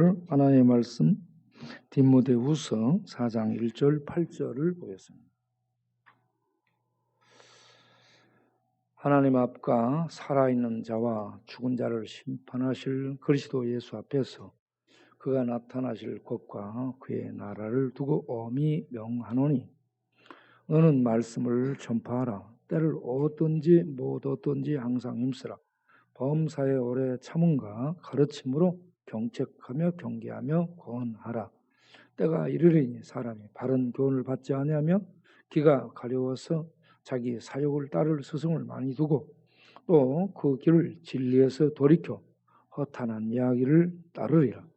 볼 하나님의 말씀 디모데후서 4장 1절 8절을 보겠습니다. 하나님 앞과 살아있는 자와 죽은 자를 심판하실 그리스도 예수 앞에서 그가 나타나실 것과 그의 나라를 두고 엄히 명하노니 너는 말씀을 전파하라. 때를 얻든지 못 얻든지 항상 힘쓰라. 범사에 오래 참음과 가르침으로 경책하며 경계하며 권하라. 때가 이르리니 사람이 바른 교훈을 받지 아니하며 귀가 가려워서 자기 사욕을 따를 스승을 많이 두고 또 그 길을 진리에서 돌이켜 허탄한 이야기를 따르리라.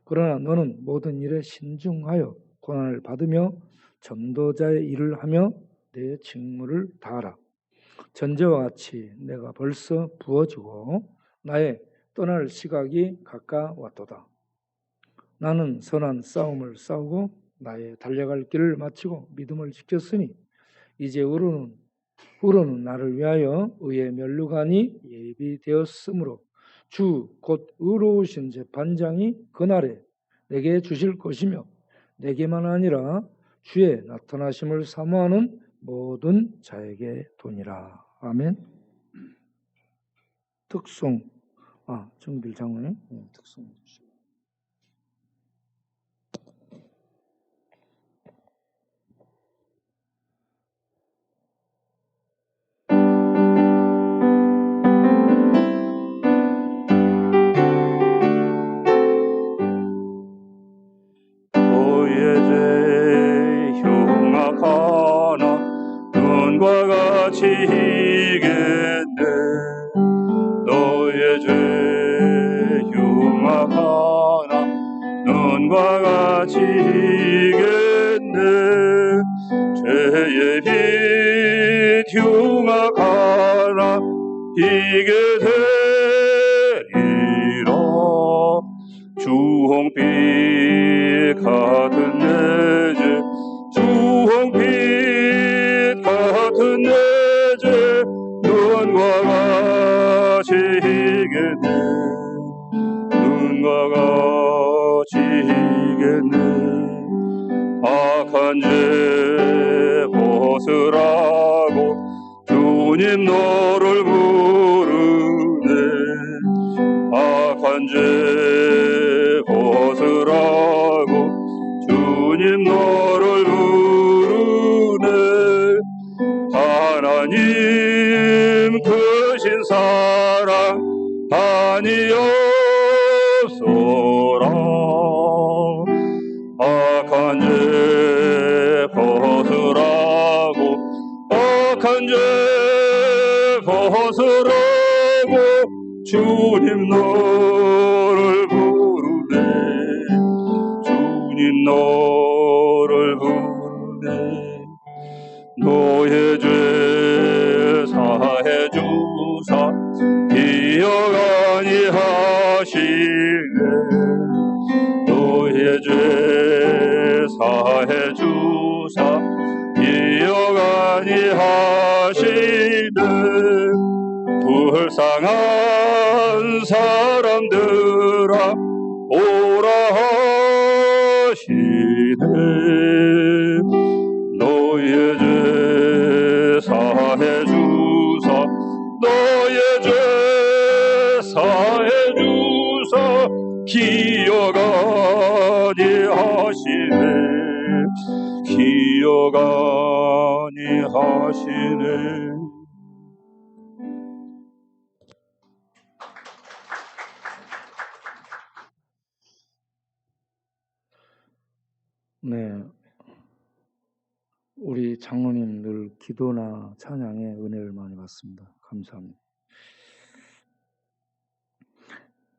그러나 너는 모든 일에 신중하여 고난을 받으며 전도자의 일을 하며 내 직무를 다하라. 전제와 같이 내가 벌써 부어지고 나의 떠날 시각이 가까웠도다. 나는 선한 싸움을 싸우고 나의 달려갈 길을 마치고 믿음을 지켰으니 이제 우로는 나를 위하여 의의 면류관이 예비되었으므로 주 곧 의로우신 재판장이 그날에 내게 주실 것이며 내게만 아니라 주의 나타나심을 사모하는 모든 자에게 도니라. 아멘. 특송 정길 장로님 특송 주시고. 눈과 같이 희겠네. 너의 죄 흉악하나 눈과 같이 희겠네. 죄의 빛 흉악하나 희게 되리라. 주홍빛 같은 내 죄 주홍빛 같은 내 죄 눈과 같이 희겠네. 눈과 같이 희겠네. 악한 죄 벗으라고 주님 너를 부르네. 악한 죄 벗으라고 주님 너를 부르네. 하나님 크신 사랑 아니었소라. 악한 죄 벗으라고 악한 죄 벗으라고 주님 너를 부르네. 주님 너를 부르네. 너의 죄 사해 주사 기억 아니하시네. 너의 죄 사해 주사 기억 아니하시네. 불쌍한 사람들아 오라 하시네. 너의 죄 사해 주사 너의 죄 사해 주사 기억 아니하시네. 기억 아니하시네. 네, 우리 장로님 늘 기도나 찬양에 은혜를 많이 받습니다. 감사합니다.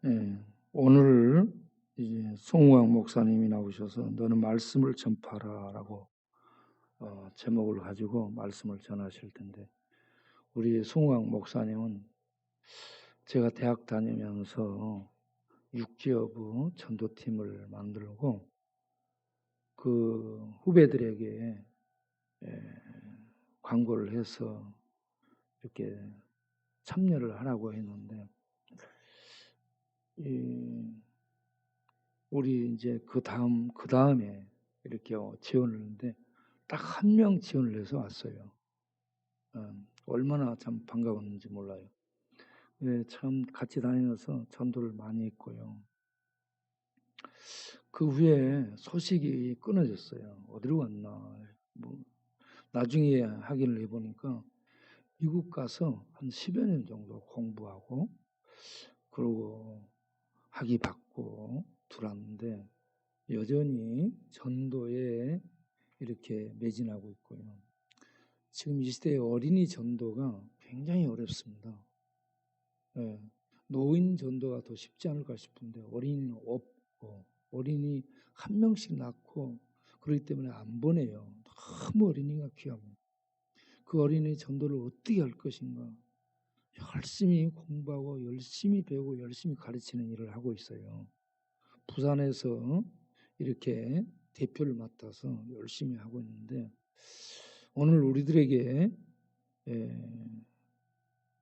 네, 오늘 이제 송우광 목사님이 나오셔서 너는 말씀을 전파라라고 제목을 가지고 말씀을 전하실 텐데, 우리 송우광 목사님은 제가 대학 다니면서 육지여부 전도팀을 만들고 그 후배들에게 광고를 해서 이렇게 참여를 하라고 했는데 우리 이제 그 다음에 이렇게 지원을 했는데 딱 한 명 지원을 해서 왔어요. 얼마나 참 반가웠는지 몰라요. 네, 참 같이 다니면서 전도를 많이 했고요. 그 후에 소식이 끊어졌어요. 어디로 갔나. 뭐 나중에 확인을 해보니까 미국 가서 한 10여 년 정도 공부하고 그러고 학위 받고 들어왔는데 여전히 전도에 이렇게 매진하고 있고요. 지금 이 시대의 어린이 전도가 굉장히 어렵습니다. 예, 노인 전도가 더 쉽지 않을까 싶은데 어린이는 없고 어린이 한 명씩 낳고 그렇기 때문에 안 보내요. 너무 어린이가 귀합니다. 그 어린이 전도를 어떻게 할 것인가. 열심히 공부하고 열심히 배우고 열심히 가르치는 일을 하고 있어요. 부산에서 이렇게 대표를 맡아서 열심히 하고 있는데 오늘 우리들에게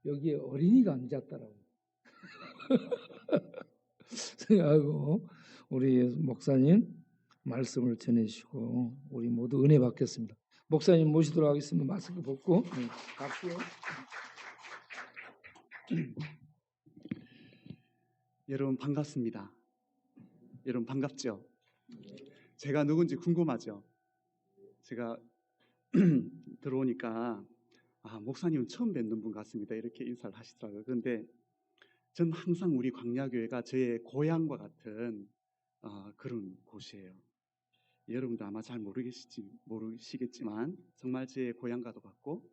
여기에 어린이가 앉았다라고 생각하고 우리 목사님 말씀을 전해주시고 우리 모두 은혜 받겠습니다. 목사님 모시도록 하겠습니다. 마스크 벗고 갈게요. 여러분 반갑습니다. 여러분 반갑죠? 제가 누군지 궁금하죠? 제가 들어오니까 목사님은 처음 뵙는 분 같습니다. 이렇게 인사를 하시더라고요. 그런데 전 항상 우리 광야교회가 저의 고향과 같은 그런 곳이에요. 여러분도 아마 잘 모르시겠지만 정말 제 고향과도 같고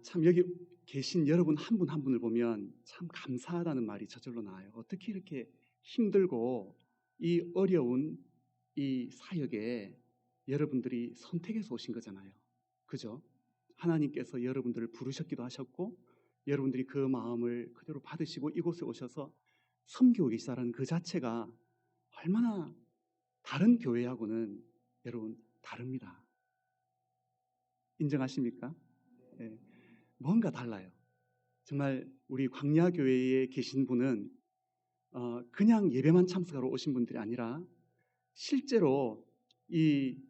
참 여기 계신 여러분 한 분 한 분을 보면 참 감사하다는 말이 저절로 나와요. 어떻게 이렇게 힘들고 이 어려운 이 사역에 여러분들이 선택해서 오신 거잖아요. 그죠? 하나님께서 여러분들을 부르셨기도 하셨고 여러분들이 그 마음을 그대로 받으시고 이곳에 오셔서 섬기고 계시다는 그 자체가 얼마나 다른 교회하고는 여러분 다릅니다. 인정하십니까? 네. 뭔가 달라요. 정말 우리 광야교회에 계신 분은 그냥 예배만 참석하러 오신 분들이 아니라 실제로 이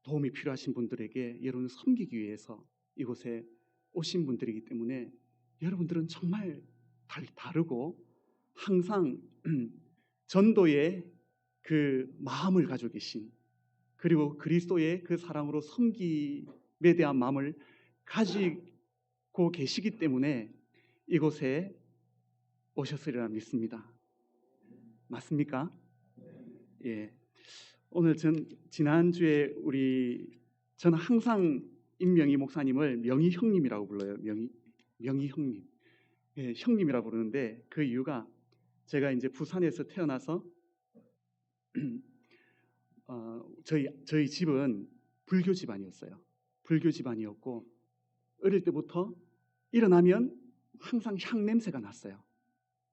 도움이 필요하신 분들에게 여러분을 섬기기 위해서 이곳에 오신 분들이기 때문에 여러분들은 정말 다르고 항상 전도의 그 마음을 가지고 계신 그리고 그리스도의 그 사랑으로 섬김에 대한 마음을 가지고 계시기 때문에 이곳에 오셨으리라 믿습니다. 맞습니까? 예. 오늘 지난주에 저는 항상 임명희 목사님을 명희 형님이라고 불러요. 명희 형님. 예, 형님이라고 부르는데 그 이유가 제가 이제 부산에서 태어나서 저희 집은 불교 집안이었어요. 불교 집안이었고 어릴 때부터 일어나면 항상 향 냄새가 났어요.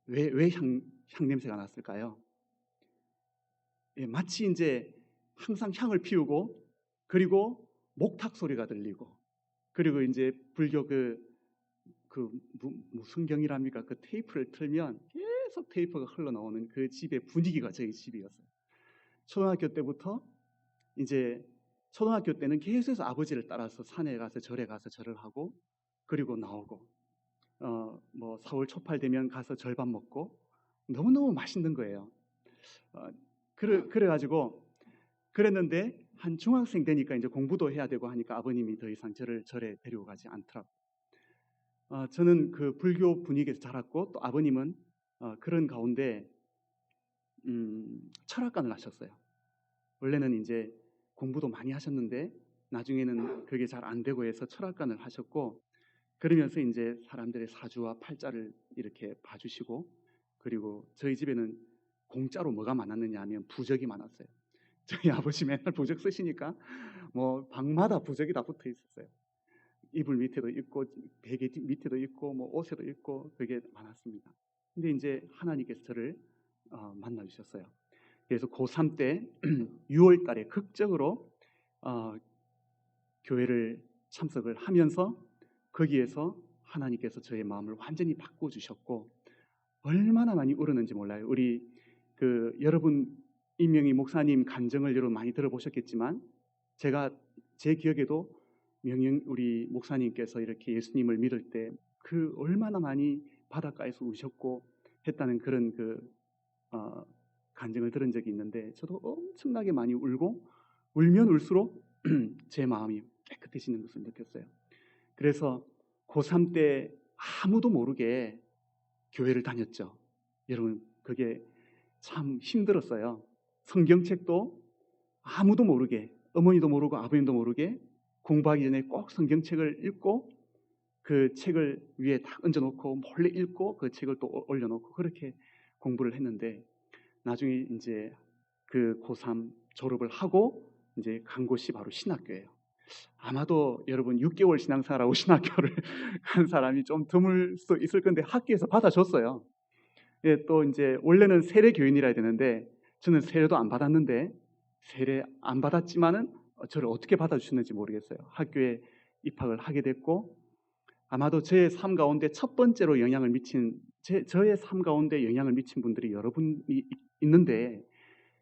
왜 향 냄새가 났을까요? 예, 마치 이제 항상 향을 피우고 그리고 목탁 소리가 들리고 그리고 이제 불교 무슨 경이랍니까? 그 테이프를 틀면 계속 테이프가 흘러나오는 그 집의 분위기가 저희 집이었어요. 초등학교 때부터 이제 초등학교 때는 계속해서 아버지를 따라서 산에 가서 절에 가서 절을 하고 그리고 나오고 뭐 4월 초팔 되면 가서 절밥 먹고 너무너무 맛있는 거예요. 그래가지고 그랬는데 한 중학생 되니까 이제 공부도 해야 되고 하니까 아버님이 더 이상 저를 절에 데리고 가지 않더라고요. 저는 그 불교 분위기에서 자랐고 또 아버님은 그런 가운데 철학관을 하셨어요. 원래는 이제 공부도 많이 하셨는데 나중에는 그게 잘 안 되고 해서 철학관을 하셨고 그러면서 이제 사람들의 사주와 팔자를 이렇게 봐주시고 그리고 저희 집에는 공짜로 뭐가 많았느냐 하면 부적이 많았어요. 저희 아버지 맨날 부적 쓰시니까 뭐 방마다 부적이 다 붙어 있었어요. 이불 밑에도 있고 베개 밑에도 있고 뭐 옷에도 있고 그게 많았습니다. 근데 이제 하나님께서 저를 만나 주셨어요. 그래서 고3 때 6월 달에 극적으로 교회를 참석을 하면서 거기에서 하나님께서 저의 마음을 완전히 바꿔주셨고 얼마나 많이 울었는지 몰라요. 우리 여러분 임명희 목사님 간증을 여러분 많이 들어보셨겠지만 제 기억에도 우리 목사님께서 이렇게 예수님을 믿을 때 얼마나 많이 바닷가에서 우셨고 했다는 그런 간증을 들은 적이 있는데, 저도 엄청나게 많이 울고 울면 울수록 제 마음이 깨끗해지는 것을 느꼈어요. 그래서 고3 때 아무도 모르게 교회를 다녔죠. 여러분, 그게 참 힘들었어요. 성경책도 아무도 모르게, 어머니도 모르고 아버님도 모르게 공부하기 전에 꼭 성경책을 읽고 그 책을 위에 딱 얹어놓고 몰래 읽고 그 책을 또 올려놓고 그렇게 공부를 했는데, 나중에 이제 고3 졸업을 하고 이제 간 곳이 바로 신학교예요. 아마도 여러분 6개월 신앙생활하고 신학교를 간 사람이 좀 드물 수도 있을 건데 학교에서 받아줬어요. 예, 또 이제 원래는 세례 교인이라 해야 되는데 저는 세례도 안 받았는데, 세례 안 받았지만은 저를 어떻게 받아주셨는지 모르겠어요. 학교에 입학을 하게 됐고, 아마도 저의 삶 가운데 첫 번째로 저의 삶 가운데 영향을 미친 분들이 여러분이 있는데,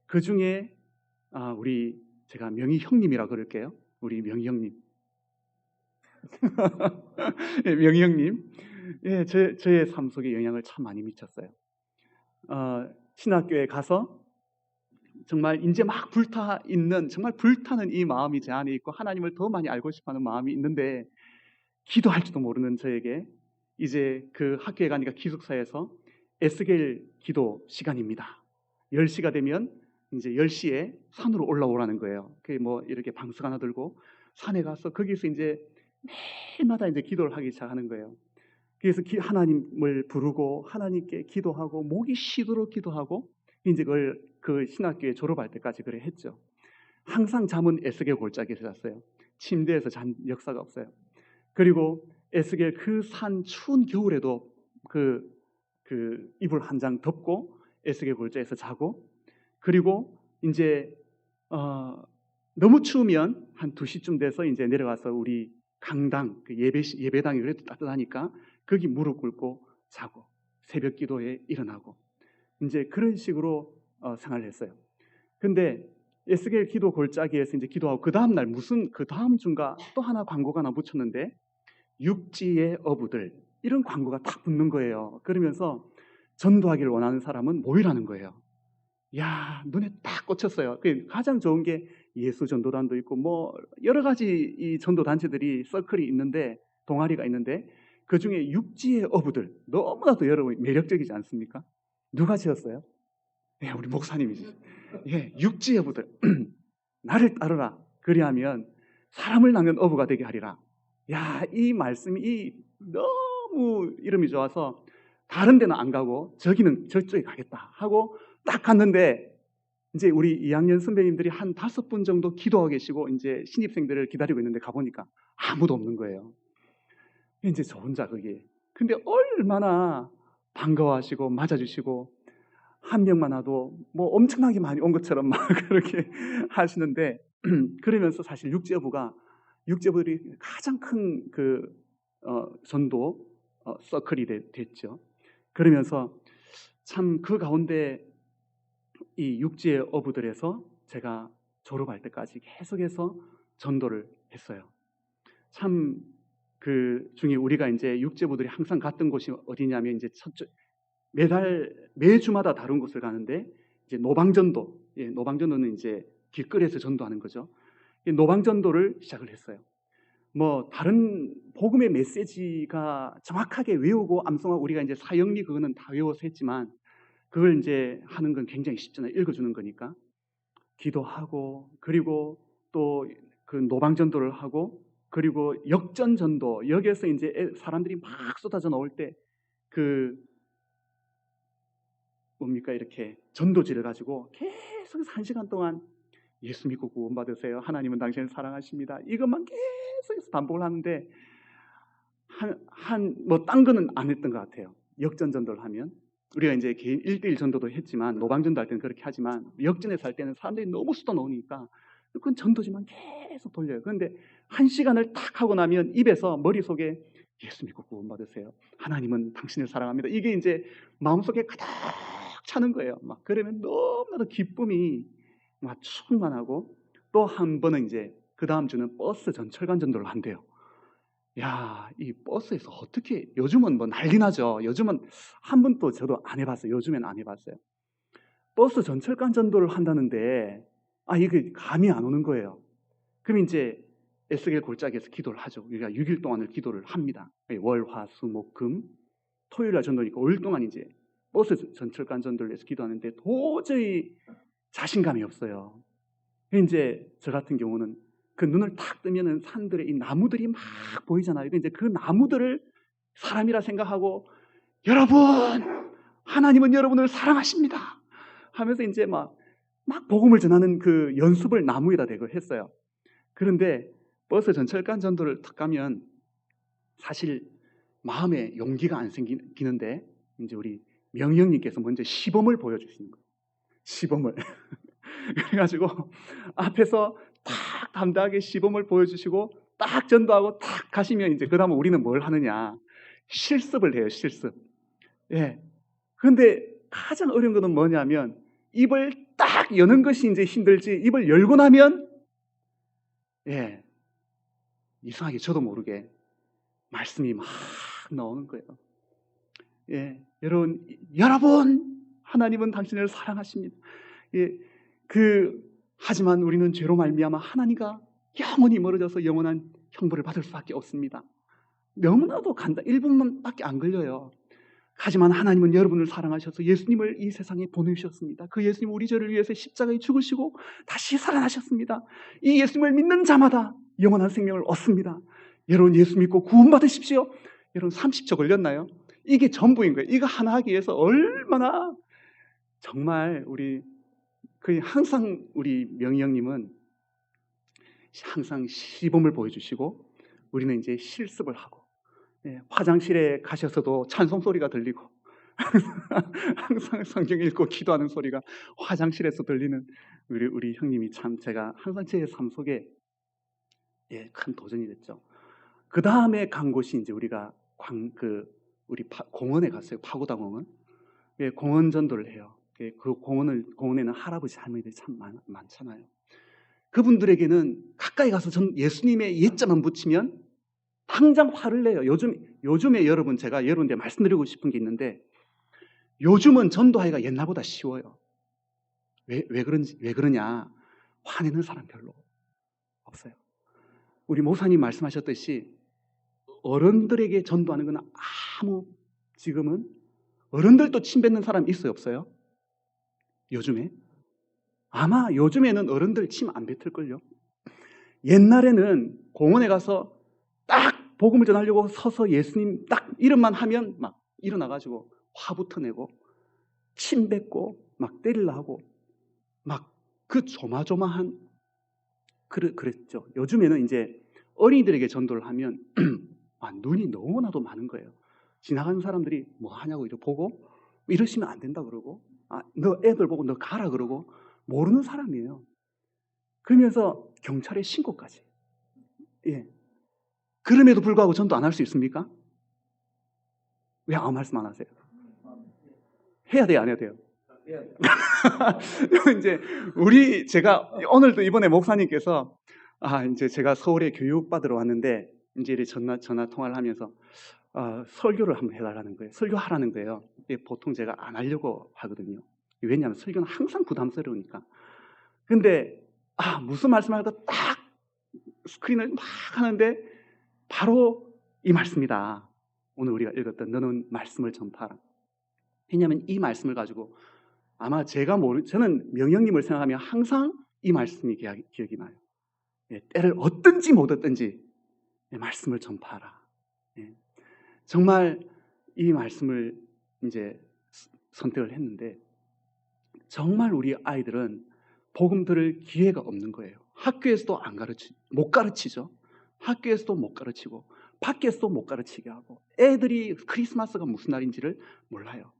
그 중에 제가 명희 형님이라 그럴게요. 우리 명희 형님. 예, 명희 형님. 예, 저의 삶 속에 영향을 참 많이 미쳤어요. 신학교에 가서 정말 이제 막 정말 불타는 이 마음이 제 안에 있고 하나님을 더 많이 알고 싶어하는 마음이 있는데, 기도할 줄도 모르는 저에게 이제 학교에 가니까 기숙사에서 에스겔 기도 시간입니다. 10시가 되면 이제 10시에 산으로 올라오라는 거예요. 뭐 이렇게 방석 하나 들고 산에 가서 거기서 이제 매일마다 이제 기도를 하기 시작하는 거예요. 그래서 하나님을 부르고 하나님께 기도하고 목이 쉬도록 기도하고 이제 그 신학교에 졸업할 때까지 그래 했죠. 항상 잠은 에스겔 골짜기에서 잤어요. 침대에서 잔 역사가 없어요. 그리고 에스겔 산 추운 겨울에도 이불 한 장 덮고 에스겔 골짜기에서 자고, 그리고 이제 너무 추우면 한 2시쯤 돼서 이제 내려가서 우리 강당 예배당이 그래도 따뜻하니까 거기 무릎 꿇고 자고 새벽 기도에 일어나고 이제 그런 식으로 생활을 했어요. 근데 에스겔 기도 골짜기에서 이제 기도하고 그 다음 날 그 다음 주인가 또 하나 광고가 하나 붙였는데, 육지의 어부들, 이런 광고가 딱 붙는 거예요. 그러면서 전도하기를 원하는 사람은 모이라는 거예요. 야, 눈에 딱 꽂혔어요. 가장 좋은 게 예수 전도단도 있고 뭐 여러 가지 이 전도 단체들이 서클이 있는데, 동아리가 있는데, 그 중에 육지의 어부들, 너무나도 여러분 매력적이지 않습니까? 누가 지었어요? 예, 우리 목사님이지. 예, 육지의 어부들. 나를 따르라. 그리하면 사람을 낳는 어부가 되게 하리라. 야, 이 말씀이 너무 이름이 좋아서 다른 데는 안 가고 저쪽에 가겠다 하고 딱 갔는데, 이제 우리 2학년 선배님들이 한 5분 정도 기도하고 계시고 이제 신입생들을 기다리고 있는데 가보니까 아무도 없는 거예요. 이제 저 혼자 거기에. 근데 얼마나 반가워하시고 맞아주시고 한 명만 와도 뭐 엄청나게 많이 온 것처럼 막 그렇게 하시는데, 그러면서 사실 육지어부들이 가장 큰 전도 서클이 됐죠. 그러면서 참 그 가운데 이 육지의 어부들에서 제가 졸업할 때까지 계속해서 전도를 했어요. 참 중에 우리가 이제 육지어부들이 항상 갔던 곳이 어디냐면, 이제 매주마다 다른 곳을 가는데, 이제 노방전도, 노방전도는 이제 길거리에서 전도하는 거죠. 노방전도를 시작을 했어요. 뭐 다른 복음의 메시지가 정확하게 외우고 암송하고 우리가 이제 사형리 그거는 다 외워서 했지만, 그걸 이제 하는 건 굉장히 쉽잖아요. 읽어주는 거니까. 기도하고, 그리고 또 노방전도를 하고, 그리고 역전전도, 여기에서 이제 사람들이 막 쏟아져 나올 때 뭡니까, 이렇게 전도지를 가지고 계속 1시간 동안 예수 믿고 구원받으세요. 하나님은 당신을 사랑하십니다. 이것만 계속해서 반복을 하는데, 뭐 딴 거는 안 했던 것 같아요. 역전전도를 하면. 우리가 이제 개인 1대1 전도도 했지만, 노방전도 할 때는 그렇게 하지만, 역전에서 할 때는 사람들이 너무 쏟아놓으니까 그건 전도지만 계속 돌려요. 그런데 1시간을 딱 하고 나면 입에서 머릿속에 예수 믿고 구원받으세요. 하나님은 당신을 사랑합니다. 이게 이제 마음속에 가득 차는 거예요. 막 그러면 너무나도 기쁨이 막 충만하고, 또 한 번은 이제 그 다음 주는 버스 전철관 전도를 한대요. 야, 이 버스에서 어떻게, 요즘은 뭐 난리 나죠. 요즘은 한 번도 저도 안 해봤어요. 요즘엔 안 해봤어요. 버스 전철관 전도를 한다는데 이게 감이 안 오는 거예요. 그럼 이제 에스겔 골짜기에서 기도를 하죠. 우리가 6일 동안을 기도를 합니다. 월, 화, 수, 목, 금, 토요일 날 전도니까 5일 동안 이제 버스 전철관 전도를 해서 기도하는데 도저히 자신감이 없어요. 이제 저 같은 경우는 그 눈을 탁 뜨면은 산들의 이 나무들이 막 보이잖아요. 이제 그 나무들을 사람이라 생각하고, 여러분, 하나님은 여러분을 사랑하십니다 하면서 이제 막 복음을 전하는 그 연습을 나무에다 대고 했어요. 그런데 버스 전철관 전도를 탁 가면 사실 마음에 용기가 안 생기는데, 이제 우리 명희 형님께서 먼저 시범을 보여주시는 거예요. 시범을. 그래가지고 앞에서 딱 담대하게 시범을 보여주시고 딱 전도하고 딱 가시면 이제 그 다음에 우리는 뭘 하느냐, 실습을 해요. 실습. 예. 그런데 가장 어려운 것은 뭐냐면, 입을 딱 여는 것이 이제 힘들지, 입을 열고 나면 이상하게 저도 모르게 말씀이 막 나오는 거예요. 여러분, 하나님은 당신을 사랑하십니다. 하지만 우리는 죄로 말미암아 하나님과 영원히 멀어져서 영원한 형벌을 받을 수밖에 없습니다. 너무나도 간단, 1분만밖에 안 걸려요. 하지만 하나님은 여러분을 사랑하셔서 예수님을 이 세상에 보내주셨습니다. 그 예수님 우리 죄를 위해서 십자가에 죽으시고 다시 살아나셨습니다. 이 예수님을 믿는 자마다 영원한 생명을 얻습니다. 여러분, 예수 믿고 구원받으십시오. 여러분, 30초 걸렸나요? 이게 전부인 거예요. 이거 하나 하기 위해서 얼마나, 정말 항상 우리 명희 형님은 항상 시범을 보여주시고, 우리는 이제 실습을 하고, 화장실에 가셔서도 찬송 소리가 들리고 항상 성경 읽고 기도하는 소리가 화장실에서 들리는 우리 형님이 참, 제가 항상 제 삶 속에 큰 도전이 됐죠. 그 다음에 간 곳이 이제 우리가 우리 공원에 갔어요. 파고다 공원. 공원 전도를 해요. 그 공원에는 할아버지 할머니들이 참 많잖아요. 그분들에게는 가까이 가서 예수님의 예자만 붙이면 당장 화를 내요. 요즘에 여러분, 제가 여러분한테 말씀드리고 싶은 게 있는데, 요즘은 전도하기가 옛날보다 쉬워요. 왜 그러냐? 화내는 사람 별로 없어요. 우리 목사님 말씀하셨듯이 어른들에게 전도하는 건 지금은 어른들도 침 뱉는 사람 있어요, 없어요? 요즘에? 아마 요즘에는 어른들 침 안 뱉을걸요. 옛날에는 공원에 가서 딱 복음을 전하려고 서서 예수님 딱 이름만 하면 막 일어나가지고 화부터 내고 침 뱉고 막 때리려 하고 막 그 조마조마한 그랬죠. 요즘에는 이제 어린이들에게 전도를 하면 눈이 너무나도 많은 거예요. 지나가는 사람들이 뭐 하냐고 이렇게 보고, 이러시면 안 된다 그러고, 너 애들 보고 너 가라 그러고, 모르는 사람이에요. 그러면서 경찰에 신고까지. 그럼에도 불구하고 전도 안 할 수 있습니까? 왜 아무 말씀 안 하세요? 해야 돼요, 안 해야 돼요? 이제 제가 오늘도 이번에 목사님께서 이제 제가 서울에 교육받으러 왔는데, 이제 전화 통화를 하면서 설교를 한번 해달라는 거예요. 설교하라는 거예요. 보통 제가 안 하려고 하거든요. 왜냐하면 설교는 항상 부담스러우니까. 근데 무슨 말씀할까 딱 스크린을 막 하는데 바로 이 말씀이다. 오늘 우리가 읽었던 너는 말씀을 전파하라. 왜냐하면 이 말씀을 가지고 아마 저는 명형님을 생각하면 항상 이 말씀이 기억이 나요. 때를 얻든지 못 얻든지 말씀을 전파하라. 정말 이 말씀을 이제 선택을 했는데, 정말 우리 아이들은 복음 들을 기회가 없는 거예요. 학교에서도 못 가르치죠. 학교에서도 못 가르치고 밖에서도 못 가르치게 하고, 애들이 크리스마스가 무슨 날인지를 몰라요.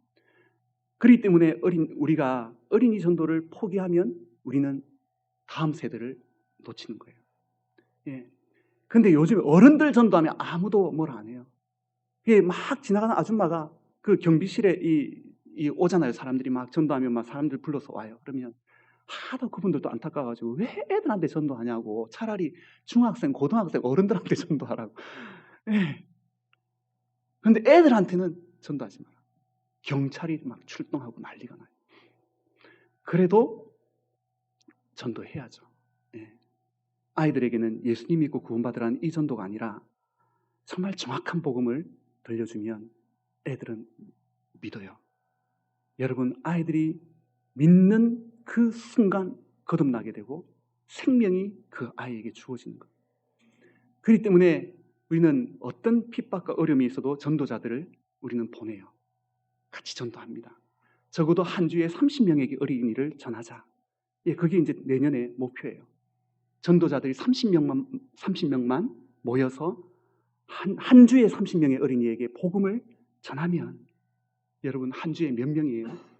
그렇기 때문에 우리가 어린이 전도를 포기하면 우리는 다음 세대를 놓치는 거예요. 근데 요즘 어른들 전도하면 아무도 뭘 안 해요. 이게 막 지나가는 아줌마가 그 경비실에 이 오잖아요. 사람들이 막 전도하면 막 사람들 불러서 와요. 그러면 하도 그분들도 안타까워가지고 왜 애들한테 전도하냐고, 차라리 중학생, 고등학생, 어른들한테 전도하라고. 예. 근데 애들한테는 전도하지 마라. 경찰이 막 출동하고 난리가 나요. 그래도 전도해야죠. 예. 아이들에게는 예수님 믿고 구원받으라는 이 전도가 아니라 정말 정확한 복음을 들려주면 애들은 믿어요. 여러분, 아이들이 믿는 그 순간 거듭나게 되고 생명이 그 아이에게 주어지는 거예요. 그렇기 때문에 우리는 어떤 핍박과 어려움이 있어도 전도자들을 우리는 보내요. 같이 전도합니다. 적어도 한 주에 30명에게 어린이를 전하자. 예, 그게 이제 내년의 목표예요. 전도자들이 30명만 모여서 한 주에 30명의 어린이에게 복음을 전하면 여러분 한 주에 몇 명이에요?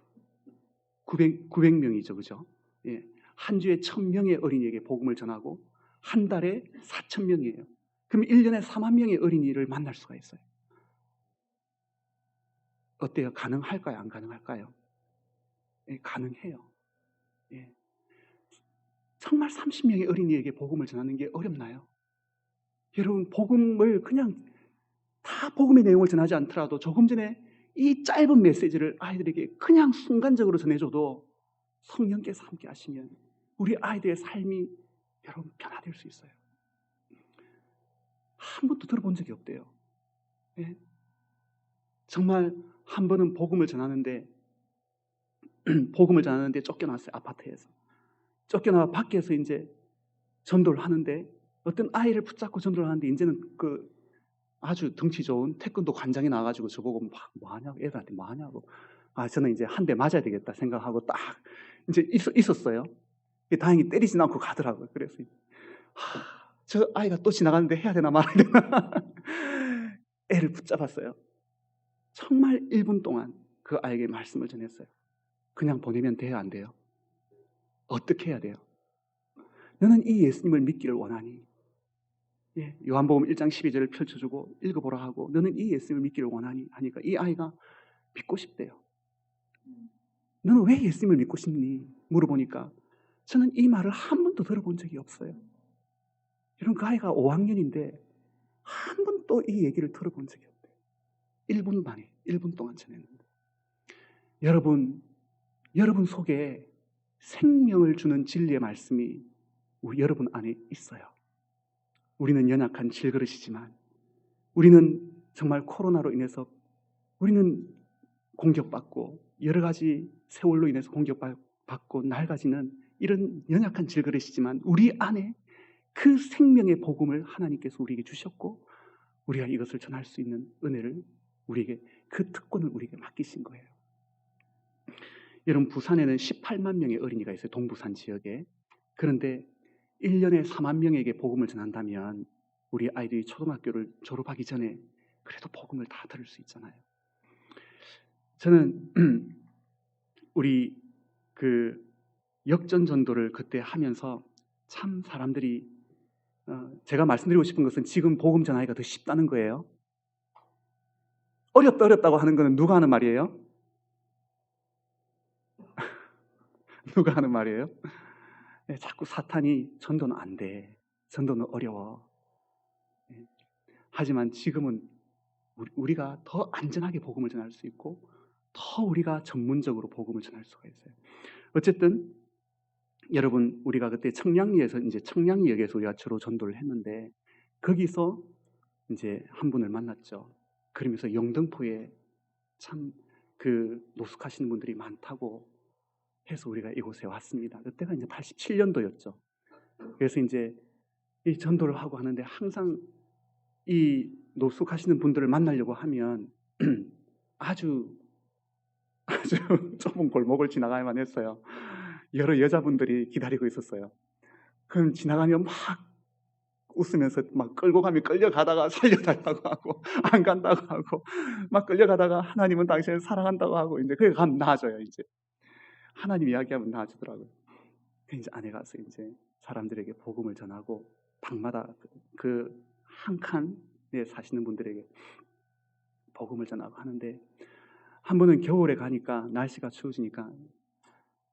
900명이죠. 그죠? 예. 한 주에 1000명의 어린이에게 복음을 전하고 한 달에 4000명이에요. 그럼 1년에 4만 명의 어린이를 만날 수가 있어요. 어때요? 가능할까요? 안 가능할까요? 예, 가능해요. 예. 정말 30명의 어린이에게 복음을 전하는 게 어렵나요? 여러분, 복음을 그냥 다 복음의 내용을 전하지 않더라도 조금 전에 이 짧은 메시지를 아이들에게 그냥 순간적으로 전해줘도 성령께서 함께 하시면 우리 아이들의 삶이 여러분 변화될 수 있어요. 한 번도 들어본 적이 없대요. 예? 정말 한 번은 복음을 전하는데 쫓겨났어요. 아파트에서 쫓겨나 밖에서 이제 전도를 하는데 어떤 아이를 붙잡고 전도를 하는데 이제는 그 아주 덩치 좋은 태권도 관장이 나와가지고 저보고 막 뭐하냐고, 애들한테 뭐하냐고. 저는 이제 한 대 맞아야 되겠다 생각하고 딱 이제 있었어요. 다행히 때리진 않고 가더라고요. 그래서 저 아이가 또 지나가는데 해야 되나 말아야 되나 애를 붙잡았어요. 정말 1분 동안 그 아이에게 말씀을 전했어요. 그냥 보내면 돼요, 안 돼요? 어떻게 해야 돼요? 너는 이 예수님을 믿기를 원하니? 예, 요한복음 1장 12절을 펼쳐주고 읽어보라 하고 너는 이 예수님을 믿기를 원하니? 하니까 이 아이가 믿고 싶대요. 너는 왜 예수님을 믿고 싶니? 물어보니까 저는 이 말을 한 번도 들어본 적이 없어요. 여러분, 그 아이가 5학년인데 한 번도 이 얘기를 들어본 적이 없대요. 1분 만에, 1분 동안 전했는데. 여러분 속에 생명을 주는 진리의 말씀이 여러분 안에 있어요. 우리는 연약한 질그릇이지만 우리는 정말 코로나로 인해서 우리는 공격받고 여러 가지 세월로 인해서 공격받고 낡아지는 이런 연약한 질그릇이지만 우리 안에 그 생명의 복음을 하나님께서 우리에게 주셨고 우리가 이것을 전할 수 있는 은혜를 우리에게, 그 특권을 우리에게 맡기신 거예요. 여러분, 부산에는 18만 명의 어린이가 있어요. 동부산 지역에. 그런데 1년에 4만 명에게 복음을 전한다면 우리 아이들이 초등학교를 졸업하기 전에 그래도 복음을 다 들을 수 있잖아요. 저는 우리 그 역전 전도를 그때 하면서 참 사람들이 제가 말씀드리고 싶은 것은 지금 복음 전하기가 더 쉽다는 거예요. 어렵다고 하는 것은 누가 하는 말이에요? 누가 하는 말이에요? 네, 자꾸 사탄이 전도는 안 돼. 전도는 어려워. 네. 하지만 지금은 우리가 더 안전하게 복음을 전할 수 있고 더 우리가 전문적으로 복음을 전할 수가 있어요. 어쨌든 여러분, 우리가 그때 청량리역에서 우리가 주로 전도를 했는데 거기서 이제 한 분을 만났죠. 그러면서 영등포에 참 그 노숙하시는 분들이 많다고 해서 우리가 이곳에 왔습니다. 그때가 이제 87년도였죠. 그래서 이제 이 전도를 하고 하는데 항상 이 노숙하시는 분들을 만나려고 하면 아주 좁은 골목을 지나가야만 했어요. 여러 여자분들이 기다리고 있었어요. 그럼 지나가면 막 웃으면서 막 끌고 가면 끌려가다가 살려달라고 하고 안 간다고 하고 막 끌려가다가 하나님은 당신을 사랑한다고 하고 이제 그게 가면 나아져요. 이제 하나님 이야기하면 나아지더라고요. 이제 안에 가서 이제 사람들에게 복음을 전하고 방마다 그 한 칸에 사시는 분들에게 복음을 전하고 하는데 한 번은 겨울에 가니까 날씨가 추워지니까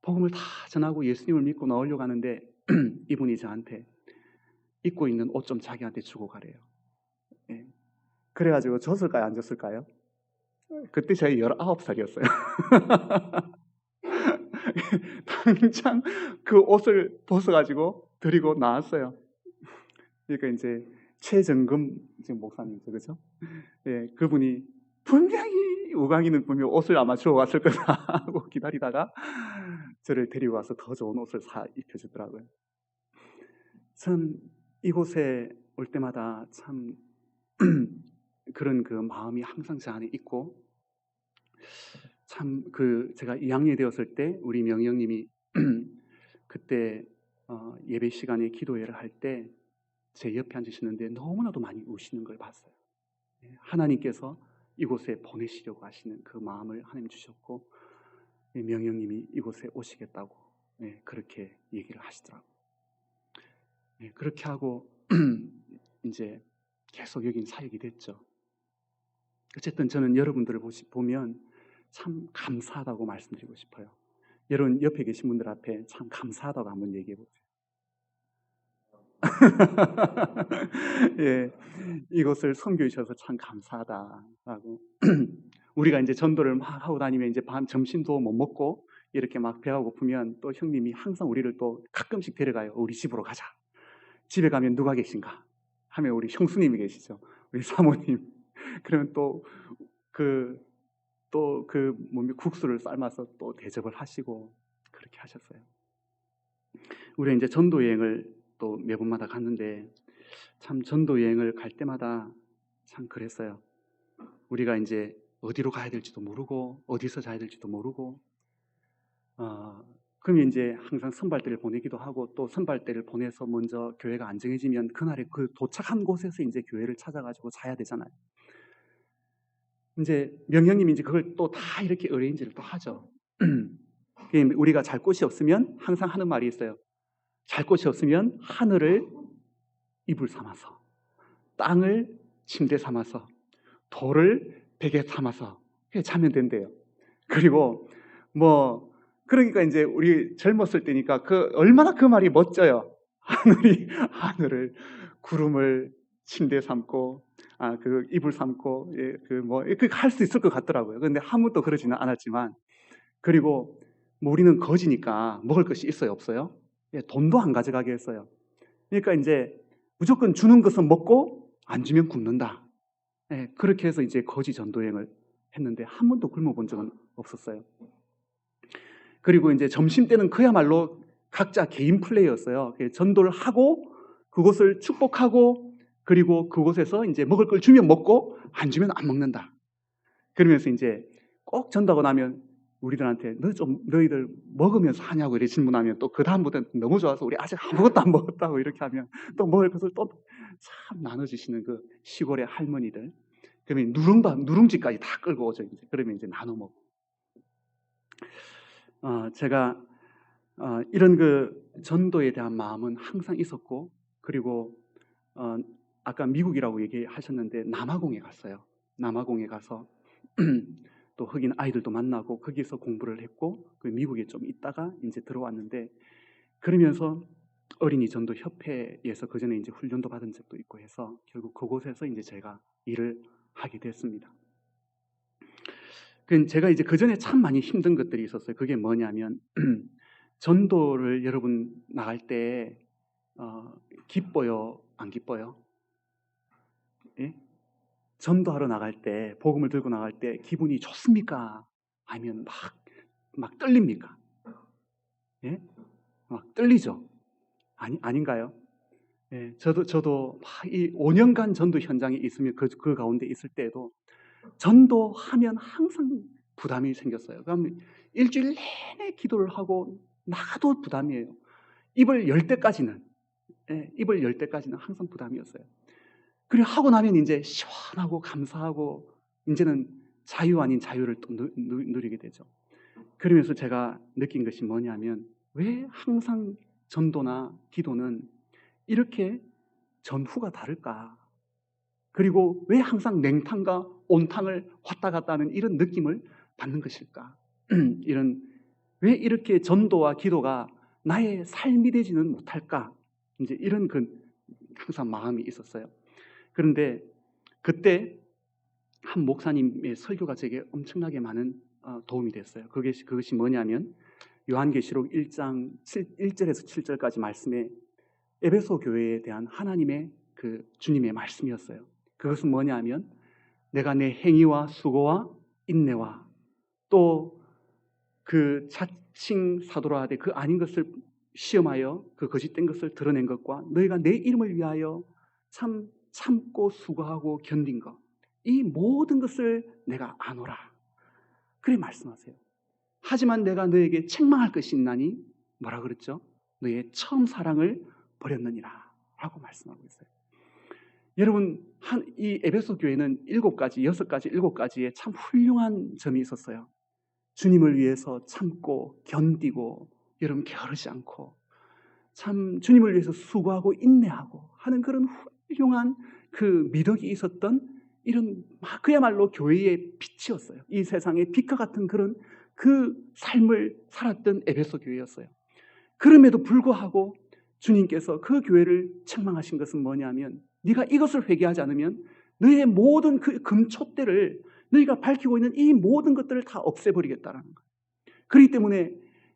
복음을 다 전하고 예수님을 믿고 나오려고 하는데 이분이 저한테 입고 있는 옷 좀 자기한테 주고 가래요. 예. 그래가지고 줬을까요? 안 줬을까요? 그때 저희 19살이었어요. 당장 그 옷을 벗어가지고 드리고 나왔어요. 그러니까 이제 최정금 지금 목사님이죠, 그죠? 예, 그분이 분명히 우강이는 분명 옷을 아마 주워 왔을 거다 하고 기다리다가 저를 데리고 와서 더 좋은 옷을 사 입혀주더라고요. 참 이곳에 올 때마다 참 그런 그 마음이 항상 제 안에 있고, 참 제가 2학년이 되었을 때 우리 명영님이 그때 예배 시간에 기도회를 할 때 제 옆에 앉으시는데 너무나도 많이 우시는 걸 봤어요. 하나님께서 이곳에 보내시려고 하시는 그 마음을 하나님 주셨고, 명영님이 이곳에 오시겠다고 그렇게 얘기를 하시더라고요. 그렇게 하고 이제 계속 여긴 사역이 됐죠. 어쨌든 저는 여러분들을 보면 참 감사하다고 말씀드리고 싶어요. 여러분 옆에 계신 분들 앞에 참 감사하다고 한번 얘기해 보세요. 예, 이곳을 섬겨 주셔서 참 감사하다라고. 우리가 이제 전도를 막 하고 다니면 이제 점심도 못 먹고 이렇게 막 배가 고프면 또 형님이 항상 우리를 또 가끔씩 데려가요. 우리 집으로 가자. 집에 가면 누가 계신가 하면 우리 형수님이 계시죠. 우리 사모님. 그러면 국수를 삶아서 또 대접을 하시고 그렇게 하셨어요. 우리 이제 전도 여행을 또 매번마다 갔는데 참 전도 여행을 갈 때마다 참 그랬어요. 우리가 이제 어디로 가야 될지도 모르고 어디서 자야 될지도 모르고 그러면 이제 항상 선발대를 보내기도 하고, 또 선발대를 보내서 먼저 교회가 안 정해지면 그날에 그 도착한 곳에서 이제 교회를 찾아가지고 자야 되잖아요. 이제 명령님이 이제 그걸 또 다 이렇게 어레인지를 또 하죠. 우리가 잘 곳이 없으면 항상 하는 말이 있어요. 잘 곳이 없으면 하늘을 이불 삼아서, 땅을 침대 삼아서, 돌을 베개 삼아서 자면 된대요. 그리고 그러니까 이제 우리 젊었을 때니까 얼마나 그 말이 멋져요. 하늘을 구름을 침대 삼고 이불 삼고 할 수 있을 것 같더라고요. 그런데 한 번도 그러지는 않았지만, 그리고 우리는 거지니까 먹을 것이 있어요, 없어요? 돈도 안 가져가게 했어요. 그러니까 이제 무조건 주는 것은 먹고 안 주면 굶는다. 그렇게 해서 이제 거지 전도여행을 했는데 한 번도 굶어본 적은 없었어요. 그리고 이제 점심 때는 그야말로 각자 개인 플레이였어요. 전도를 하고 그곳을 축복하고, 그리고 그곳에서 이제 먹을 걸 주면 먹고 안 주면 안 먹는다. 그러면서 이제 꼭 전도하고 나면 우리들한테 너희들 먹으면서 하냐고 이렇게 질문하면 또 그 다음부터는 너무 좋아서 우리 아직 아무것도 안 먹었다고 이렇게 하면 또 먹을 것을 또 참 나눠주시는 그 시골의 할머니들. 그러면 누룽지까지 다 끌고 오죠. 이제 그러면 이제 나눠 먹고. 제가 이런 그 전도에 대한 마음은 항상 있었고, 그리고 아까 미국이라고 얘기하셨는데 남아공에 갔어요. 남아공에 가서 또 흑인 아이들도 만나고 거기서 공부를 했고, 그 미국에 좀 있다가 이제 들어왔는데, 그러면서 어린이 전도 협회에서 그 전에 이제 훈련도 받은 적도 있고 해서 결국 그곳에서 이제 제가 일을 하게 됐습니다. 제가 이제 그 전에 참 많이 힘든 것들이 있었어요. 그게 뭐냐면 전도를 여러분 나갈 때 기뻐요, 안 기뻐요? 예? 전도하러 나갈 때, 복음을 들고 나갈 때 기분이 좋습니까? 아니면 막 떨립니까? 예? 막 떨리죠? 아닌가요? 예, 저도 이 5년간 전도 현장에 있으면 그 가운데 있을 때에도 전도하면 항상 부담이 생겼어요. 그러면 일주일 내내 기도를 하고 나가도 부담이에요. 입을 열 때까지는 항상 부담이었어요. 그리고 하고 나면 이제 시원하고 감사하고 이제는 자유 아닌 자유를 또 누리게 되죠. 그러면서 제가 느낀 것이 뭐냐면, 왜 항상 전도나 기도는 이렇게 전후가 다를까? 그리고 왜 항상 냉탕과 온탕을 왔다 갔다 하는 이런 느낌을 받는 것일까? 왜 이렇게 전도와 기도가 나의 삶이 되지는 못할까? 이제 이런 항상 마음이 있었어요. 그런데 그때 한 목사님의 설교가 제게 엄청나게 많은 도움이 됐어요. 그것이 뭐냐면 요한계시록 1장 1절에서 7절까지 말씀에 에베소 교회에 대한 하나님의 주님의 말씀이었어요. 그것은 뭐냐면 내가 내 행위와 수고와 인내와 또 그 자칭 사도라 하되 그 아닌 것을 시험하여 그 거짓된 것을 드러낸 것과 너희가 내 이름을 위하여 참고 수고하고 견딘 것, 이 모든 것을 내가 아노라. 그래 말씀하세요. 하지만 내가 너에게 책망할 것이 있나니 뭐라 그랬죠? 너의 처음 사랑을 버렸느니라 라고 말씀하고 있어요. 여러분, 이 에베소 교회는 6가지의 참 훌륭한 점이 있었어요. 주님을 위해서 참고 견디고 여러분 게으르지 않고 참 주님을 위해서 수고하고 인내하고 하는 그런 훌륭한 그 미덕이 있었던 이런 그야말로 교회의 빛이었어요. 이 세상의 빛과 같은 그런 그 삶을 살았던 에베소 교회였어요. 그럼에도 불구하고 주님께서 그 교회를 책망하신 것은 뭐냐면 네가 이것을 회개하지 않으면 너의 모든 그 금촛대를 너희가 밝히고 있는 이 모든 것들을 다 없애버리겠다라는 거예요. 그렇기 때문에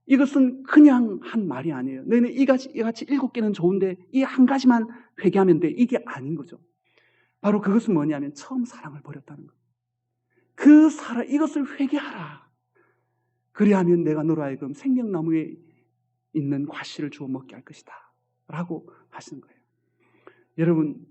이것은 그냥 한 말이 아니에요. 너희는 이같이 7개는 좋은데 이 한 가지만 회개하면 돼. 이게 아닌 거죠. 바로 그것은 뭐냐면 처음 사랑을 버렸다는 거예요. 이것을 회개하라. 그리하면 내가 너로 하여금 생명나무에 있는 과실을 주어 먹게 할 것이다 라고 하시는 거예요. 여러분,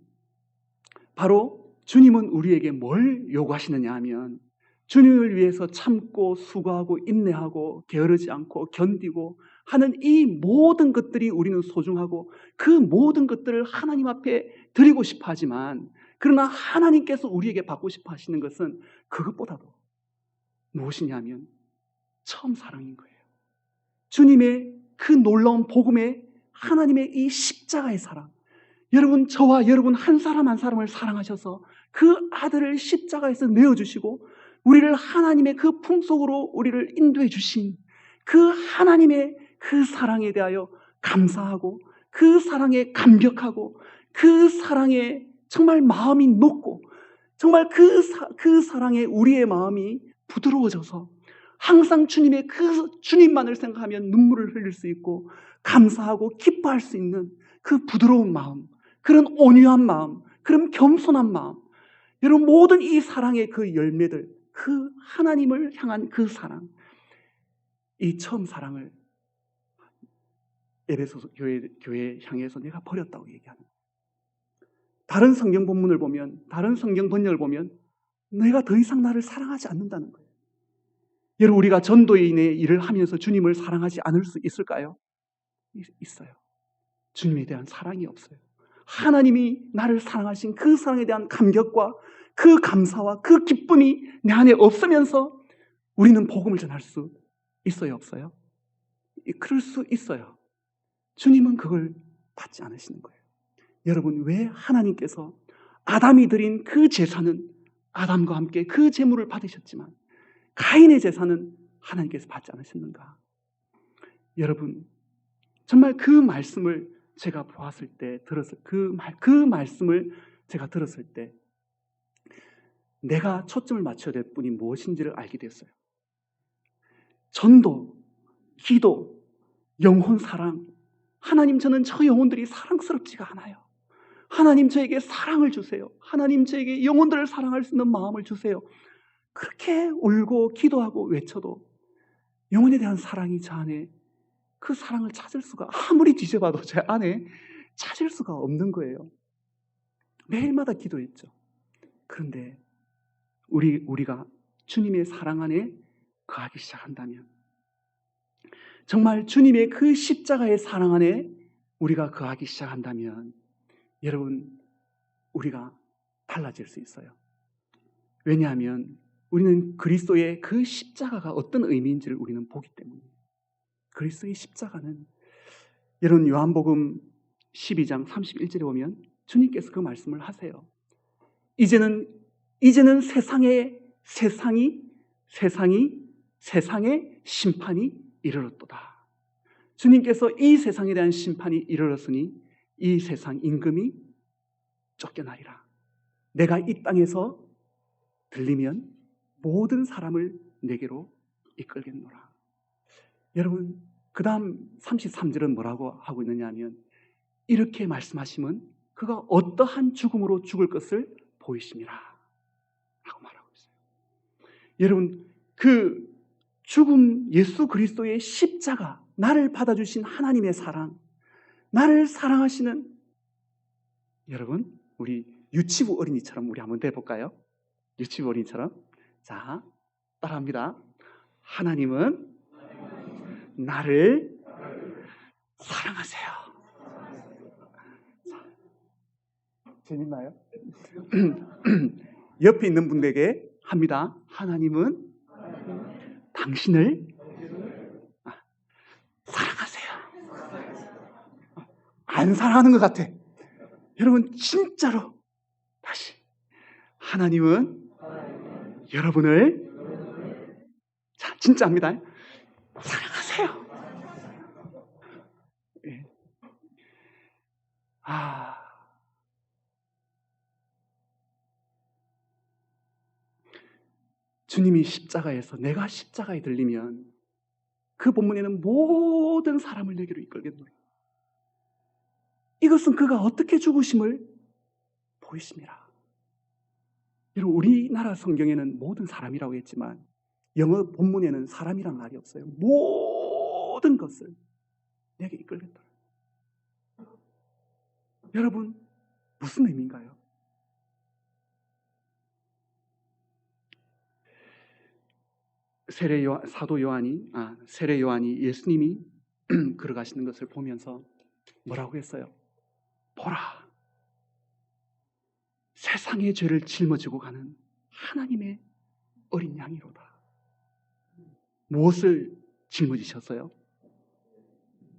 바로 주님은 우리에게 뭘 요구하시느냐 하면 주님을 위해서 참고 수고하고 인내하고 게으르지 않고 견디고 하는 이 모든 것들이 우리는 소중하고 그 모든 것들을 하나님 앞에 드리고 싶어 하지만 그러나 하나님께서 우리에게 받고 싶어 하시는 것은 그것보다도 무엇이냐면 처음 사랑인 거예요. 주님의 그 놀라운 복음의 하나님의 이 십자가의 사랑. 여러분, 저와 여러분 한 사람 한 사람을 사랑하셔서 그 아들을 십자가에서 내어주시고 우리를 하나님의 그 품속으로 우리를 인도해 주신 그 하나님의 그 사랑에 대하여 감사하고 그 사랑에 감격하고 그 사랑에 정말 마음이 녹고 정말 그 사랑에 우리의 마음이 부드러워져서 항상 주님만을 생각하면 눈물을 흘릴 수 있고 감사하고 기뻐할 수 있는 그 부드러운 마음, 그런 온유한 마음, 그런 겸손한 마음, 여러분 모든 이 사랑의 그 열매들, 그 하나님을 향한 그 사랑, 이 처음 사랑을 에베소 교회 향해서 내가 버렸다고 얘기하는 거예요. 다른 성경 본문을 보면, 다른 성경 번역을 보면 내가 더 이상 나를 사랑하지 않는다는 거예요. 여러분, 우리가 전도인의 일을 하면서 주님을 사랑하지 않을 수 있을까요? 있어요. 주님에 대한 사랑이 없어요. 하나님이 나를 사랑하신 그 사랑에 대한 감격과 그 감사와 그 기쁨이 내 안에 없으면서 우리는 복음을 전할 수 있어요, 없어요? 그럴 수 있어요. 주님은 그걸 받지 않으시는 거예요. 여러분, 왜 하나님께서 아담이 드린 그 제사는 아담과 함께 그 제물을 받으셨지만 가인의 제사는 하나님께서 받지 않으셨는가? 여러분, 정말 그 말씀을 제가 보았을 때, 그 말씀을 제가 들었을 때 내가 초점을 맞춰야 될 분이 무엇인지를 알게 됐어요. 전도, 기도, 영혼 사랑. 하나님, 저는 저 영혼들이 사랑스럽지가 않아요. 하나님, 저에게 사랑을 주세요. 하나님, 저에게 영혼들을 사랑할 수 있는 마음을 주세요. 그렇게 울고 기도하고 외쳐도 영혼에 대한 사랑이 저 안에, 그 사랑을 찾을 수가, 아무리 뒤져봐도 제 안에 찾을 수가 없는 거예요. 매일마다 기도했죠. 그런데 우리가 주님의 사랑 안에 거하기 시작한다면, 정말 주님의 그 십자가의 사랑 안에 우리가 거하기 시작한다면 여러분, 우리가 달라질 수 있어요. 왜냐하면 우리는 그리스도의 그 십자가가 어떤 의미인지를 우리는 보기 때문이에요. 그리스도의 십자가는, 여러분 요한복음 12장 31절에 보면 주님께서 그 말씀을 하세요. 이제는 이제는 세상의 심판이 이르렀도다. 주님께서 이 세상에 대한 심판이 이르렀으니 이 세상 임금이 쫓겨나리라. 내가 이 땅에서 들리면 모든 사람을 내게로 이끌겠노라. 여러분, 그 다음 33절은 뭐라고 하고 있느냐 하면, 이렇게 말씀하시면 그가 어떠한 죽음으로 죽을 것을 보이심이라 라고 말하고 있어요. 여러분, 그 죽음, 예수 그리스도의 십자가, 나를 받아주신 하나님의 사랑, 나를 사랑하시는, 여러분, 우리 유치부 어린이처럼 우리 한번 해볼까요? 유치부 어린이처럼. 자, 따라합니다. 하나님은 나를 사랑하세요. 재밌나요? 옆에 있는 분에게 합니다. 하나님은 당신을 사랑하세요. 안 사랑하는 것 같아. 여러분, 진짜로 다시, 하나님은 여러분을, 자, 진짜 합니다. 사랑하세요. 예. 주님이 십자가에서, 내가 십자가에 들리면 그 본문에는 모든 사람을 내게로 이끌겠노라. 이것은 그가 어떻게 죽으심을 보이심이라. 여러분, 우리나라 성경에는 모든 사람이라고 했지만 영어 본문에는 사람이란 말이 없어요. 모든 것을 내게 이끌겠다. 여러분, 무슨 의미인가요? 세례 요한이 예수님이 걸어가시는 것을 보면서 뭐라고 했어요? 보라, 세상의 죄를 짊어지고 가는 하나님의 어린 양이로다. 무엇을 짊어지셨어요?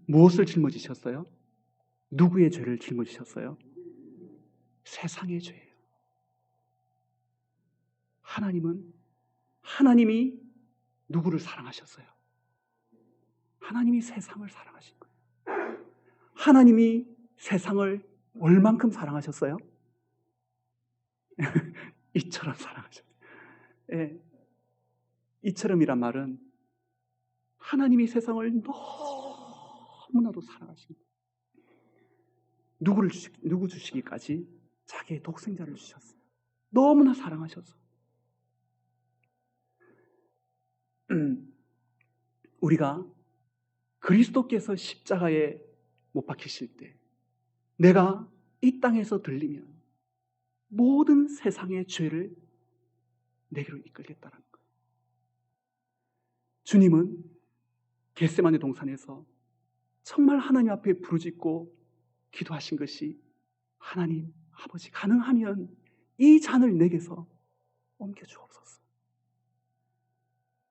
무엇을 짊어지셨어요? 누구의 죄를 짊어지셨어요? 세상의 죄예요. 하나님이 누구를 사랑하셨어요? 하나님이 세상을 사랑하신 거예요. 하나님이 세상을 얼만큼 사랑하셨어요? 이처럼 사랑하셨어요. 예. 이처럼이란 말은 하나님이 세상을 너무나도 사랑하신 거예요. 누구 주시기까지? 자기의 독생자를 주셨어요. 너무나 사랑하셔서. 우리가 그리스도께서 십자가에 못 박히실 때 내가 이 땅에서 들리면 모든 세상의 죄를 내게로 이끌겠다는 거예요. 주님은 겟세마네 동산에서 정말 하나님 앞에 부르짖고 기도하신 것이, 하나님 아버지, 가능하면 이 잔을 내게서 옮겨주옵소서.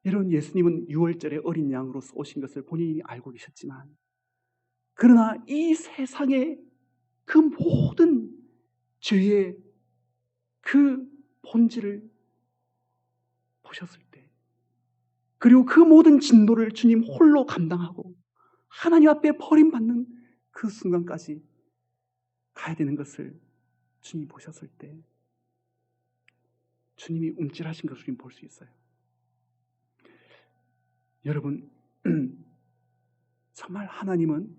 여러분, 예수님은 6월절에 어린 양으로서 오신 것을 본인이 알고 계셨지만, 그러나 이 세상의 그 모든 죄의 그 본질을 보셨을 때, 그리고 그 모든 진노를 주님 홀로 감당하고 하나님 앞에 버림받는 그 순간까지 가야 되는 것을 주님이 보셨을 때 주님이 움찔하신 것을 볼 수 있어요. 여러분, 정말 하나님은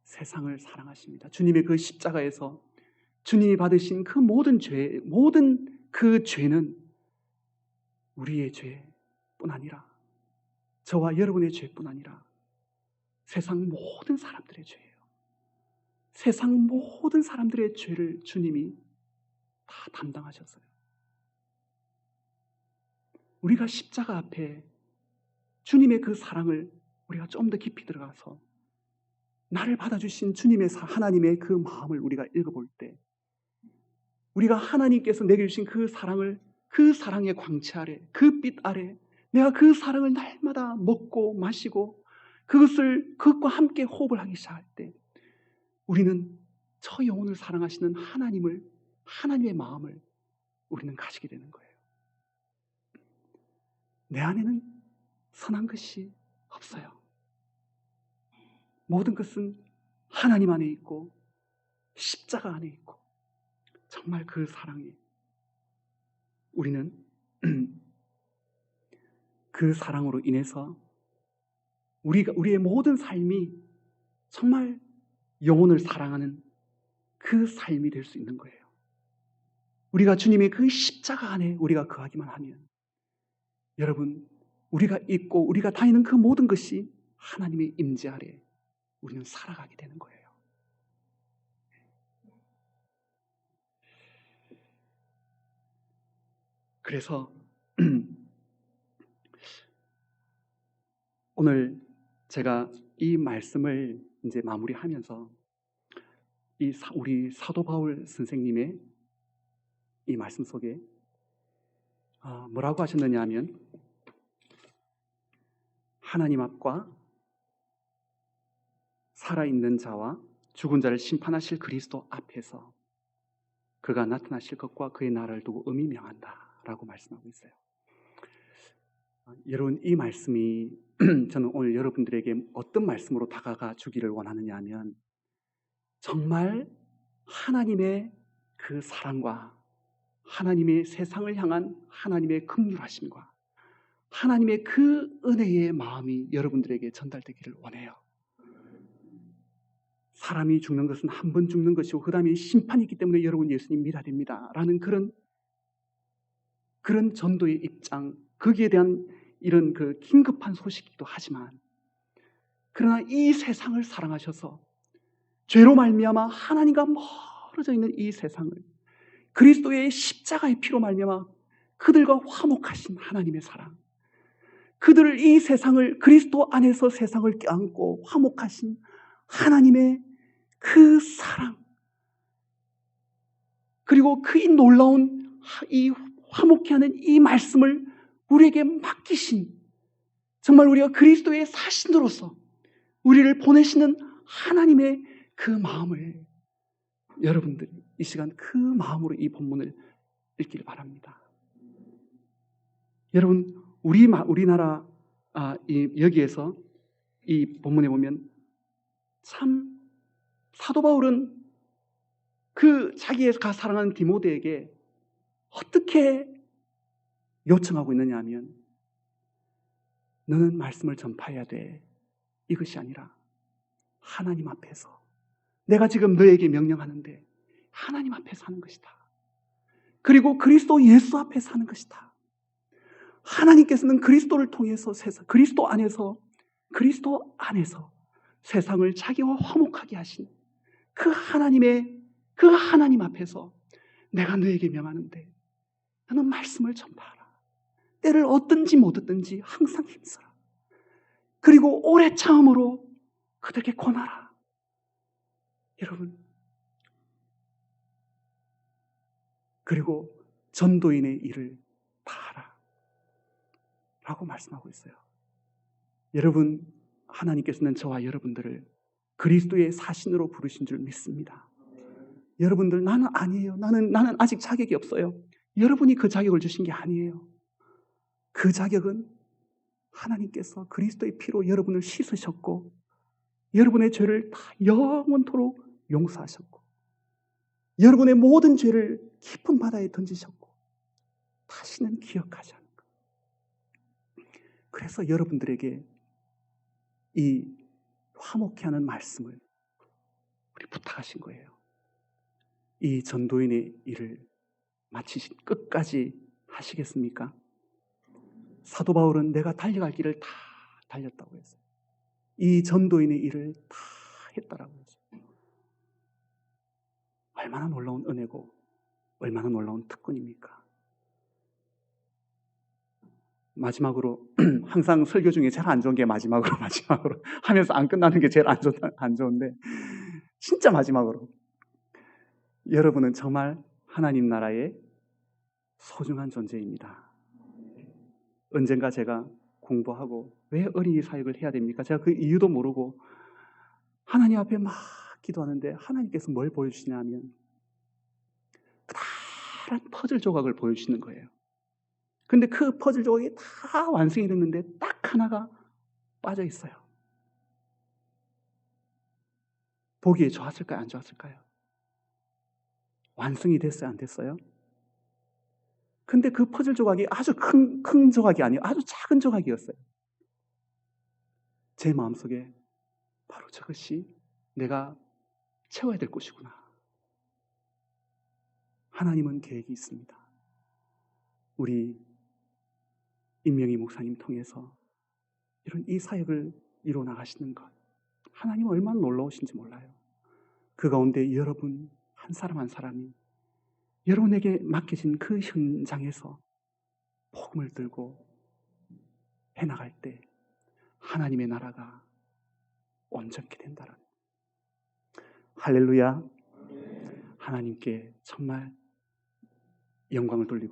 세상을 사랑하십니다. 주님의 그 십자가에서 주님이 받으신 그 모든 그 죄는 우리의 죄뿐 아니라, 저와 여러분의 죄뿐 아니라 세상 모든 사람들의 죄예요. 세상 모든 사람들의 죄를 주님이 다 담당하셨어요. 우리가 십자가 앞에 주님의 그 사랑을 우리가 좀 더 깊이 들어가서 나를 받아주신 하나님의 그 마음을 우리가 읽어볼 때, 우리가 하나님께서 내게 주신 그 사랑을, 그 사랑의 광채 아래, 그 빛 아래 내가 그 사랑을 날마다 먹고 마시고 그것과 함께 호흡을 하기 시작할 때, 우리는 저 영혼을 사랑하시는 하나님의 마음을 우리는 가지게 되는 거예요. 내 안에는 선한 것이 없어요. 모든 것은 하나님 안에 있고 십자가 안에 있고 정말 그 사랑에 우리는 그 사랑으로 인해서 우리의 모든 삶이 정말 영혼을 사랑하는 그 삶이 될 수 있는 거예요. 우리가 주님의 그 십자가 안에 우리가 거하기만 하면 여러분, 우리가 있고 우리가 다니는 그 모든 것이 하나님의 임재 아래 우리는 살아가게 되는 거예요. 그래서 오늘 제가 이 말씀을 이제 마무리하면서 우리 사도 바울 선생님의 이 말씀 속에 뭐라고 하셨느냐 하면 하나님 앞과 살아있는 자와 죽은 자를 심판하실 그리스도 앞에서 그가 나타나실 것과 그의 나라를 두고 의미 명한다 라고 말씀하고 있어요. 여러분, 이 말씀이 저는 오늘 여러분들에게 어떤 말씀으로 다가가 주기를 원하느냐 하면 정말 하나님의 그 사랑과 하나님의 세상을 향한 하나님의 긍휼하심과 하나님의 그 은혜의 마음이 여러분들에게 전달되기를 원해요. 사람이 죽는 것은 한 번 죽는 것이고 그 다음에 심판이 있기 때문에 여러분 예수님 믿어야 됩니다 라는 그런 전도의 입장, 거기에 대한 이런 그 긴급한 소식이기도 하지만 그러나 이 세상을 사랑하셔서 죄로 말미암아 하나님과 멀어져 있는 이 세상을 그리스도의 십자가의 피로 말미암아 그들과 화목하신 하나님의 사랑, 그들을 이 세상을 그리스도 안에서 세상을 껴안고 화목하신 하나님의 그 사랑, 그리고 그 놀라운 이 화목케 하는 이 말씀을 우리에게 맡기신, 정말 우리가 그리스도의 사신으로서 우리를 보내시는 하나님의 그 마음을 여러분들이 이 시간 그 마음으로 이 본문을 읽기를 바랍니다. 여러분, 우리나라 여기에서 이 본문에 보면 참 사도 바울은 그 자기가 사랑하는 디모데에게 어떻게 요청하고 있느냐 하면 너는 말씀을 전파해야 돼. 이것이 아니라 하나님 앞에서 내가 지금 너에게 명령하는데 하나님 앞에서 하는 것이다. 그리고 그리스도 예수 앞에서 하는 것이다. 하나님께서는 그리스도를 통해서 그리스도 안에서 세상을 자기와 화목하게 하신 그 하나님 앞에서 내가 너에게 명하는데 너는 말씀을 전파하라. 때를 얻든지 못 얻든지 항상 힘써라. 그리고 오래 참음으로 그들에게 권하라. 여러분, 그리고 전도인의 일을 다 하라 라고 말씀하고 있어요. 여러분, 하나님께서는 저와 여러분들을 그리스도의 사신으로 부르신 줄 믿습니다. 여러분들, 나는 아니에요. 나는 아직 자격이 없어요. 여러분이 그 자격을 주신 게 아니에요. 그 자격은 하나님께서 그리스도의 피로 여러분을 씻으셨고 여러분의 죄를 다 영원토록 용서하셨고 여러분의 모든 죄를 깊은 바다에 던지셨고 다시는 기억하지 않는 것. 그래서 여러분들에게 이 화목케 하는 말씀을 우리 부탁하신 거예요. 이 전도인의 일을 마치신 끝까지 하시겠습니까? 사도 바울은 내가 달려갈 길을 다 달렸다고 했어요. 이 전도인의 일을 다 했다라고 했어요. 얼마나 놀라운 은혜고 얼마나 놀라운 특권입니까? 마지막으로 항상 설교 중에 제일 안 좋은 게 마지막으로 하면서 안 끝나는 게 제일 안 좋은데 진짜 마지막으로 여러분은 정말 하나님 나라의 소중한 존재입니다. 언젠가 제가 공부하고 왜 어린이 사역을 해야 됩니까? 제가 그 이유도 모르고 하나님 앞에 막 기도하는데 하나님께서 뭘 보여주시냐 하면 그다란 커다란 퍼즐 조각을 보여주시는 거예요. 근데 그 퍼즐 조각이 다 완성이 됐는데 딱 하나가 빠져 있어요. 보기에 좋았을까요? 안 좋았을까요? 완성이 됐어요? 안 됐어요? 근데 그 퍼즐 조각이 아주 큰 조각이 아니에요. 아주 작은 조각이었어요. 제 마음속에 바로 저것이 내가 채워야 될 곳이구나. 하나님은 계획이 있습니다. 우리 임명희 목사님 통해서 이런 이 사역을 이루어 나가시는 것, 하나님 얼마나 놀라우신지 몰라요. 그 가운데 여러분 한 사람 한 사람이 여러분에게 맡겨진 그 현장에서 복음을 들고 해나갈 때 하나님의 나라가 온전케 된다는, 할렐루야. 하나님께 정말 영광을 돌리고